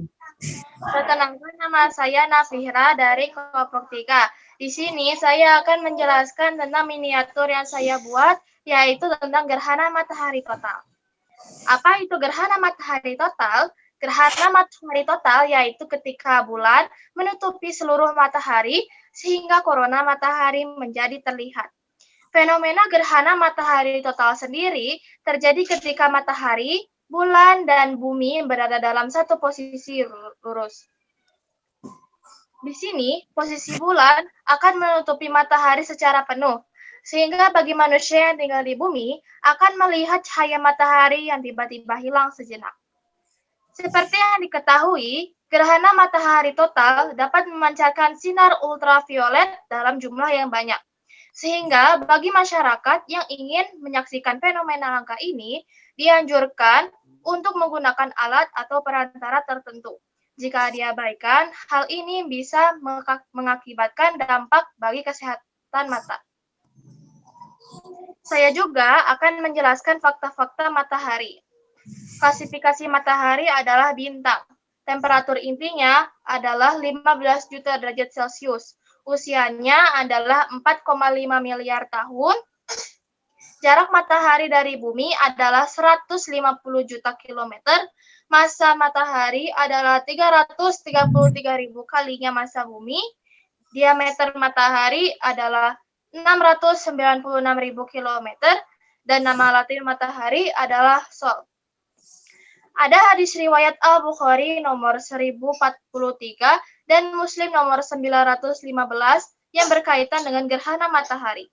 Perkenalkan, nama saya Nafihra dari kelompok 3. Di sini saya akan menjelaskan tentang miniatur yang saya buat, yaitu tentang gerhana matahari total. Apa itu gerhana matahari total? Gerhana matahari total yaitu ketika bulan menutupi seluruh matahari sehingga korona matahari menjadi terlihat. Fenomena gerhana matahari total sendiri terjadi ketika matahari, bulan, dan bumi berada dalam satu posisi lurus. Di sini, posisi bulan akan menutupi matahari secara penuh, sehingga bagi manusia yang tinggal di bumi akan melihat cahaya matahari yang tiba-tiba hilang sejenak. Seperti yang diketahui, gerhana matahari total dapat memancarkan sinar ultraviolet dalam jumlah yang banyak. Sehingga bagi masyarakat yang ingin menyaksikan fenomena langka ini, dianjurkan untuk menggunakan alat atau perantara tertentu. Jika diabaikan, hal ini bisa mengakibatkan dampak bagi kesehatan mata. Saya juga akan menjelaskan fakta-fakta matahari. Klasifikasi matahari adalah bintang. Temperatur intinya adalah 15 juta derajat Celcius. Usianya adalah 4,5 miliar tahun. Jarak matahari dari bumi adalah 150 juta kilometer. Massa matahari adalah 333.000 kalinya massa bumi. Diameter matahari adalah 696.000 kilometer. dan nama Latin matahari adalah Sol. Ada hadis riwayat Al-Bukhari nomor 1043 dan Muslim nomor 915 yang berkaitan dengan gerhana matahari.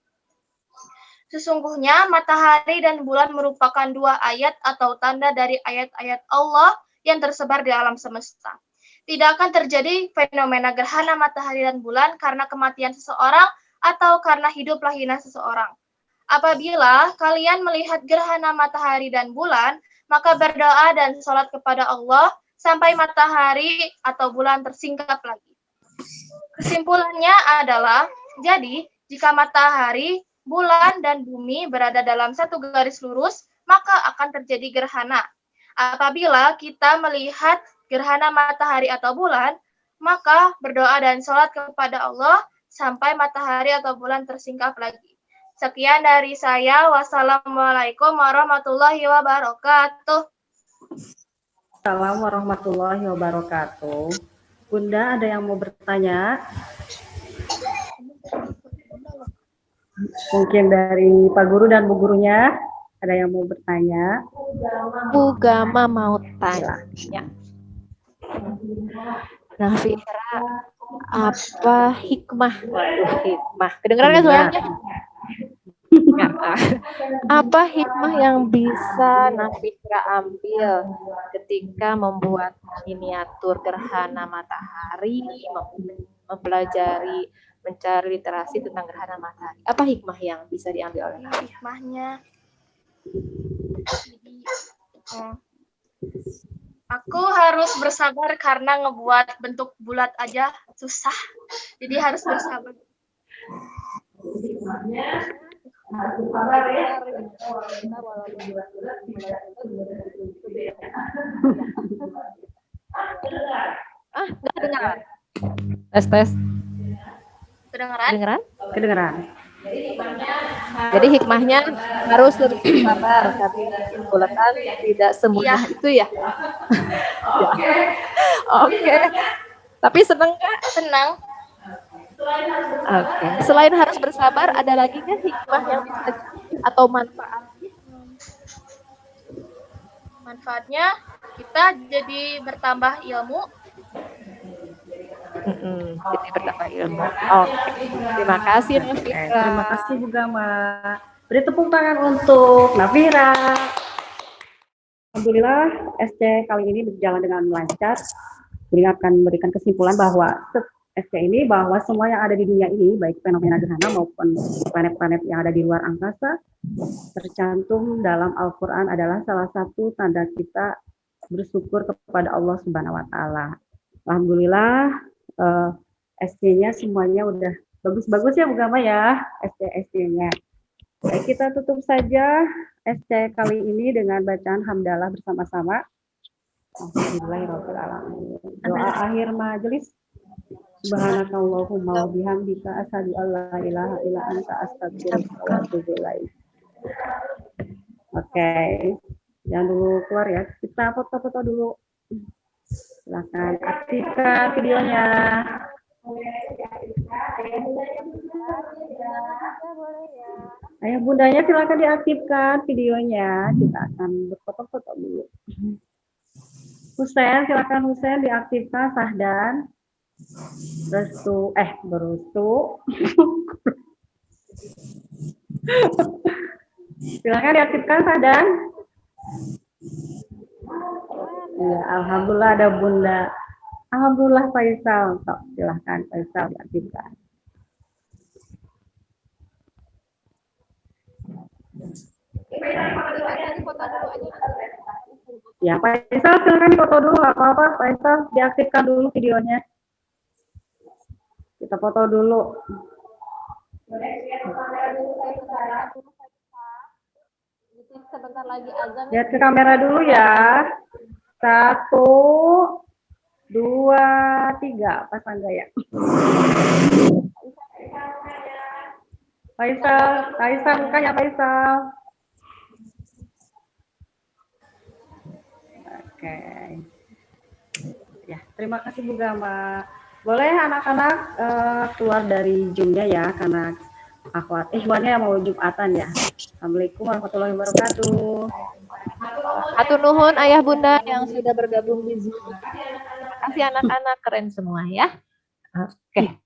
Sesungguhnya matahari dan bulan merupakan dua ayat atau tanda dari ayat-ayat Allah yang tersebar di alam semesta. Tidak akan terjadi fenomena gerhana matahari dan bulan karena kematian seseorang atau karena hidup lahirnya seseorang. Apabila kalian melihat gerhana matahari dan bulan, maka berdoa dan sholat kepada Allah sampai matahari atau bulan tersingkap lagi. Kesimpulannya adalah, jadi jika matahari, bulan, dan bumi berada dalam satu garis lurus, maka akan terjadi gerhana. Apabila kita melihat gerhana matahari atau bulan, maka berdoa dan sholat kepada Allah sampai matahari atau bulan tersingkap lagi. Sekian dari saya. Wassalamualaikum warahmatullahi wabarakatuh. Assalamualaikum warahmatullahi wabarakatuh. Bunda, ada yang mau bertanya? Mungkin dari Pak Guru dan Bu Gurunya, ada yang mau bertanya? Bu Gama mau tanya. Nafira, apa hikmah? Waduh, hikmah. Kedengeran kan suaranya? Apa hikmah yang bisa Nafira ambil ketika membuat miniatur gerhana matahari, mempelajari, mencari literasi tentang gerhana matahari? Apa hikmah yang bisa diambil oleh Nafira? Hikmahnya, aku harus bersabar karena ngebuat bentuk bulat aja susah, jadi harus bersabar. Nggak dengar. Tes. Kedengeran? Kedengeran. Jadi hikmahnya harus lebih sabar karena bulan tidak semudah itu ya. Oke. Tapi senang nggak? Senang. Oke. Selain harus bersabar, ada lagi kan hikmah yang bisa atau manfaat? Manfaatnya kita jadi bertambah ilmu. Jadi bertambah ilmu. Oke. Terima kasih Nafira. Terima kasih Bu Gama. Beri tepuk tangan untuk Nafira. Alhamdulillah SC kali ini berjalan dengan lancar. Beliau akan memberikan kesimpulan bahwa SC ini bahwa semua yang ada di dunia ini, baik fenomena gerhana maupun planet-planet yang ada di luar angkasa, tercantum dalam Al-Quran adalah salah satu tanda kita bersyukur kepada Allah Subhanahu wa Ta'ala. Alhamdulillah, SC-nya semuanya udah bagus-bagus ya Bu Gama ya, SC-nya. Baik, kita tutup saja SC kali ini dengan bacaan hamdalah bersama-sama. Alhamdulillahirrahmanirrahim. Doa akhir majelis. Subhanakallahumma wa bihamdika asyhadu an la ilaha illa anta astaghfiruka wa atubu ilaik. Oke. Jangan dulu keluar ya. Kita foto-foto dulu. Silakan aktifkan videonya. Ayo bundanya silakan diaktifkan videonya. Kita akan berfoto-foto dulu. Husein, silakan Husein diaktifkan. Sahdan. Berustu. Silakan diaktifkan Sahdan. Ya, alhamdulillah ada Bunda. Alhamdulillah Faisal. Silahkan Faisal diaktifkan. Ya, Faisal silakan foto dulu, apa-apa. Faisal diaktifkan dulu videonya. Kita foto dulu. Sebentar lagi azan. Lihat ke kamera dulu ya. 1, 2, 3. Pasang gaya. Faisal mukanya Faisal. Oke. Ya, terima kasih Bu Gama. Boleh anak-anak keluar dari Zoom-nya ya, karena akhwat ikhwannya mau Jumatan ya. Assalamualaikum warahmatullahi wabarakatuh. Atur nuhun ayah bunda yang sudah bergabung di Zoom. Terima kasih anak-anak, keren semua ya. Oke.